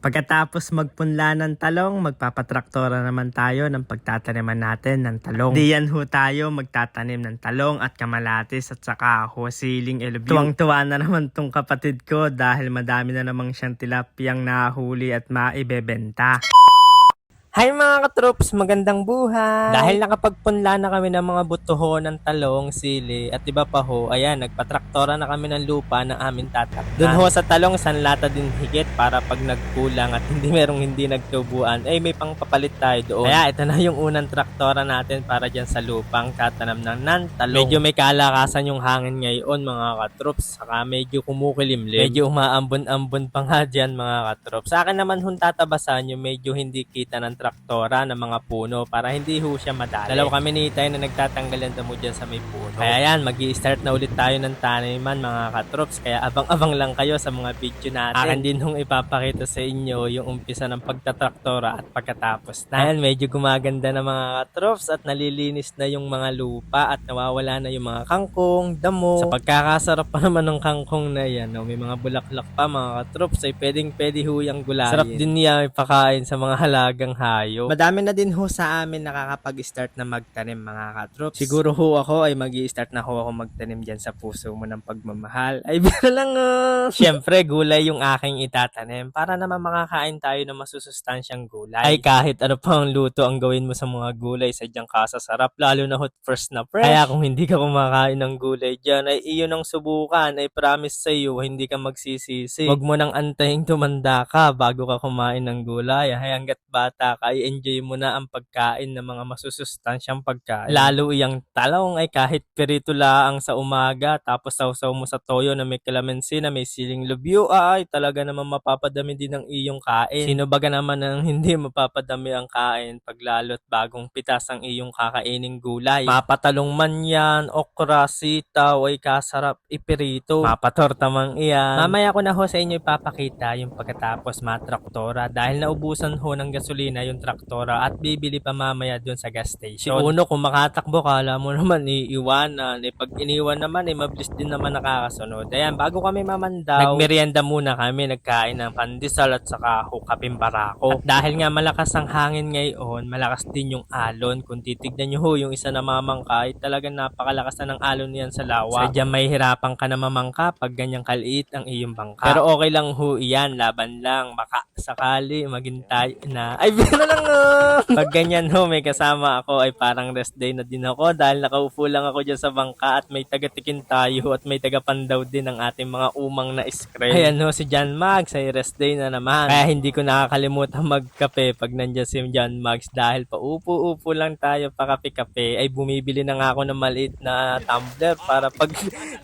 Pagkatapos magpunla ng talong, magpapatraktora naman tayo ng pagtataniman natin ng talong. Diyan ho tayo magtatanim ng talong at kamalatis at saka siling elubyo. Tuwang-tuwa na naman tong kapatid ko dahil madami na namang siyang tilapiyang nahuli at maibebenta. Hi mga katroops, magandang buhay! Dahil nakapagpunla na kami ng mga butuho ng talong, sili at iba pa ho, ayan, nagpatraktora na kami ng lupa na aming tatakpan. Doon ho sa talong, sanlata din higit para pag nagkulang at hindi nagtubuan, ay may pangpapalit tayo doon. Kaya ito na yung unang traktora natin para dyan sa lupang tatanam ng talong. Medyo may kalakasan yung hangin ngayon mga katroops, saka medyo kumukilimlim. Medyo umaambon-ambon pa nga dyan mga katroops. Sa akin naman hun tatabasan yung medyo hindi kita ng traktora ng mga puno para hindi ho siya madali. Dalawa kami ni Itay na nagtatanggal ng damo dyan sa may puno. Kaya yan, mag-i-start na ulit tayo ng taniman mga katroops. Kaya abang-abang lang kayo sa mga video natin. Akin din hong ipapakita sa inyo yung umpisa ng pagtatraktora at pagkatapos na. Ayan, medyo gumaganda na mga katroops at nalilinis na yung mga lupa at nawawala na yung mga kangkong, damo. Sa pagkakasarap pa naman ng kangkong na yan, no? May mga bulaklak pa mga katroops ay pwedeng-pwede ho yung gulayin. Sarap din niya ipakain sa mga halagang hayo. Madami na din ho sa amin nakakapag-start na magtanim mga katroops. Siguro ho ako ay mag-i-start na ho ako magtanim dyan sa puso mo ng pagmamahal. Ay biro lang Siyempre gulay yung aking itatanim para naman makakain tayo ng masusustansyang gulay. Ay kahit ano pang luto ang gawin mo sa mga gulay, sadyang kasasarap lalo na hot first na fresh. Kaya kung hindi ka kumakain ng gulay dyan ay iyon ang subukan. Ay promise sa iyo hindi ka magsisisi. Huwag mo nang antayin tumanda ka bago ka kumain ng gulay. Ay hanggat bata ka i-enjoy mo na ang pagkain ng mga masusustansyang pagkain. Lalo iyang talong ay kahit perito laang sa umaga tapos sausaw mo sa toyo na may kalamansi na may siling lubyo ay talaga naman mapapadami din ang iyong kain. Sino baga naman ang hindi mapapadami ang kain pag lalo't bagong pitas ang iyong kakaining gulay. Mapatalong man yan, okra, sitaw ay kasarap ipirito. Mapatorta man iyan. Mamaya ko na ho sa inyo ipapakita yung pagkatapos matraktora dahil naubusan ho ng gasolina yung traktora at bibili pa mamaya dun sa gas station. Si Uno kung makatakbo kala mo naman iiwanan. Pag iniwan naman mabilis din naman nakakasunod. Ayan, bago kami mamandaw, nagmerienda muna kami, nagkain ng pandesal at saka hukaping barako. At dahil nga malakas ang hangin ngayon, malakas din yung alon. Kung titignan nyo ho, yung isa na mamangka ay talagang napakalakas na ng alon niyan sa lawa. Sadyang may hirapan ka na mamangka pag ganyang kaliit ang iyong bangka. Pero okay lang ho iyan, laban lang. Baka sakali maghintay na. Ay, biro lang Pag ganyan ho, may kasama ako ay parang rest day na din ako dahil nakaupo lang ako dyan sa bangka at may taga-tikin tayo at may taga-pandaw din ng ating mga umang na screen. Ayan ho si John Mags ay rest day na naman. Kaya hindi ko nakakalimutan magkape pag nandiyan si John Mags dahil paupo-upo lang tayo pa kape-kape ay bumibili na nga ako ng maliit na tumbler para pag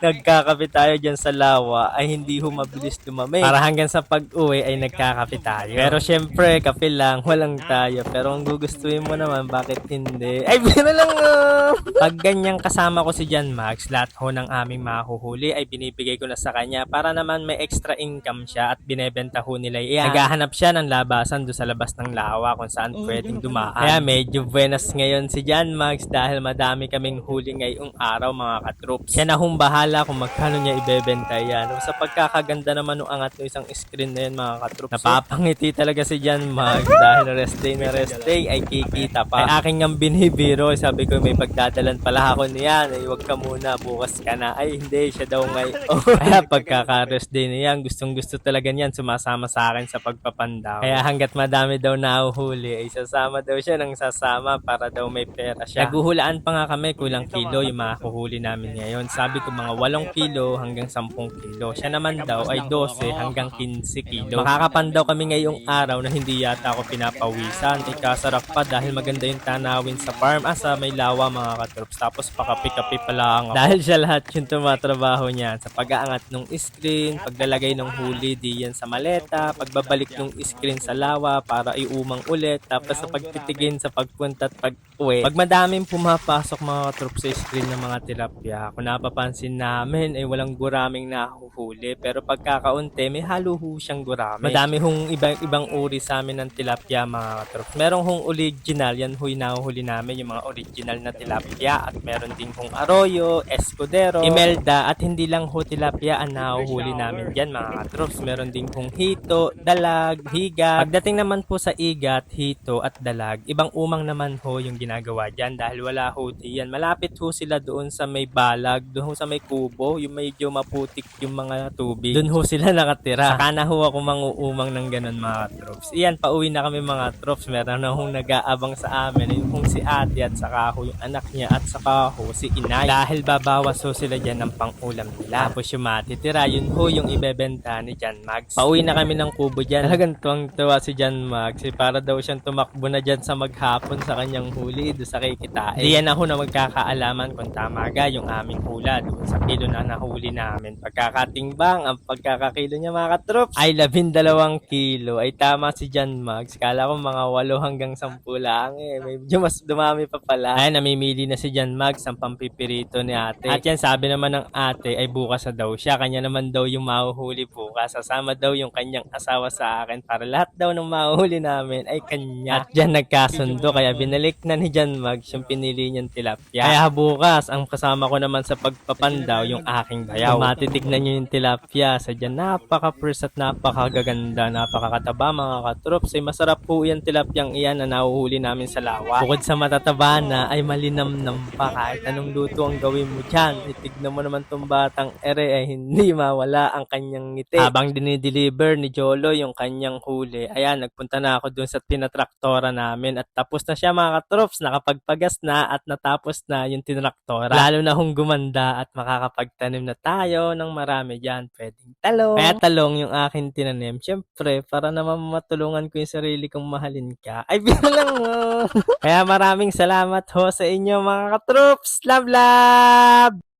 nagkakape tayo dyan sa lawa ay hindi ho mabilis lumamig. Para hanggang sa pag-uwi ay nagkakape tayo. Pero syempre, kape lang, walang tayo. Pero kung gugustuhin mo naman, bakit hindi? Ay, biro lang Pag ganyang kasama ko si John Max, lahat ho ng aming mahuhuli ay binibigay ko na sa kanya para naman may extra income siya at binebenta ho nila yan. Naghahanap siya ng labasan doon sa labas ng lawa kung saan pwedeng dumaan. Kaya medyo buenas ngayon si John Max dahil madami kaming huli ngayong araw mga katroops. Siya na hong bahala kung magkano niya ibebenta yan. Sa pagkakaganda naman ng angat ng isang screen na yan mga katroops. Napapangiti talaga si John Max dahil rest day na rest day ay kikita pa. Ay aking nga binibiro, sabi ko may pagdadalan pala ako niyan. Ay wag ka muna, bukas ka na. Ay hindi, siya daw ngayon. Kaya pagkaka-rest day niyan, gustong gusto talaga niyan sumasama sa akin sa pagpapandaw. Kaya hanggat madami daw nahuhuli ay sasama daw siya ng sasama para daw may pera siya. Naguhulaan pa nga kami kulang kilo yung mahuhuli namin ngayon. Sabi ko mga 8 kilo hanggang 10 kilo. Siya naman daw ay 12 hanggang 15 kilo. Makakapandaw kami ngayong araw na hindi yata ako pinapawisan. Kasarap pa dahil maganda yung tanawin sa farm sa may lawa mga katroops. Tapos pakapi-kapi pala ako. Dahil siya lahat yung tumatrabaho niyan sa pag-aangat ng screen, paglalagay ng huli diyan sa maleta, pagbabalik ng screen sa lawa para iumang ulit, tapos sa pagtitigin sa pagpunta at pag-uwi. Pag madaming pumapasok mga katroops sa screen ng mga tilapia, kung napapansin namin ay walang guraming nahuhuli. Pero pagkakaunti may halo ho siyang gurami. Madami hong ibang uri sa amin ng tilapia mga mga katrops. Merong hong original, yan huy nahuhuli namin yung mga original na tilapia at meron din hong arroyo, escudero, imelda at hindi lang ho tilapia ang nahuhuli namin dyan mga katrops. Meron din hong hito, dalag, higat. Pagdating naman po sa igat, hito at dalag, ibang umang naman ho yung ginagawa dyan dahil wala ho diyan. Malapit ho sila doon sa may balag, doon ho sa may kubo, yung medyo maputik yung mga tubig. Doon ho sila nakatira. Saka na ho ako manguumang ng ganun mga troops. Iyan, pauwi na kami mga troops. Meron na hong nag-aabang sa amin. Yung hong si ate at saka ho yung anak niya at saka ho si inay. Dahil babawas ho sila dyan ng pang-ulam nila. Tapos yung matitira, yun ho yung ibebenta ni John Mags. Pauwi na kami ng kubo dyan. Talagang tuwang-tuwa si John Mags. Para daw siyang tumakbo na dyan sa maghapon sa kanyang huli doon sa kikitain. Diyan ako na magkakaalaman kung tama ga yung aming hula doon sa kilo na nahuli namin. Pagkakatimbang, ang pagkakakilo niya mga katrops ay 12 kilo. Ay tama si John Mags. Kala ko mga 8 hanggang 10 lang eh. Medyo mas dumami pa pala. Ay, namimili na si John Mags ang pampipirito ni ate. At yan, sabi naman ng ate ay bukas na daw siya. Kanya naman daw yung mahuhuli bukas. Sasama daw yung kanyang asawa sa akin para lahat daw ng mahuhuli namin ay kanya. At dyan nagkasundo. Kaya binalik na ni John Mags yung pinili niyang tilapia. Kaya bukas, ang kasama ko naman sa pagpapandaw yung aking bayaw. Kung matitignan nyo yung tilapia, sadya napaka-fresh at napakagaganda, napakakataba mga katrops. Ay masarap po yan tilapyang iyan na nahuhuli namin sa lawa. Bukod sa matataba na ay malinamnam pa kahit anong luto ang gawin mo dyan. Itignan mo naman tong batang ere ay hindi mawala ang kanyang ngiti. Habang dinideliver ni Jolo yung kanyang huli, ayan, nagpunta na ako dun sa tinatraktora namin at tapos na siya mga katrops. Nakapagpagas na at natapos na yung tinatraktora. Lalo na hong gumanda at makakapagtanim na tayo ng marami dyan. Pwedeng talong. Kaya talong yung akin tinanim. Siyempre, para naman matulungan ko yung sarili kong mahalin ka. Ay, bilang mo. Kaya maraming salamat ho sa inyo mga katrops. Love, love!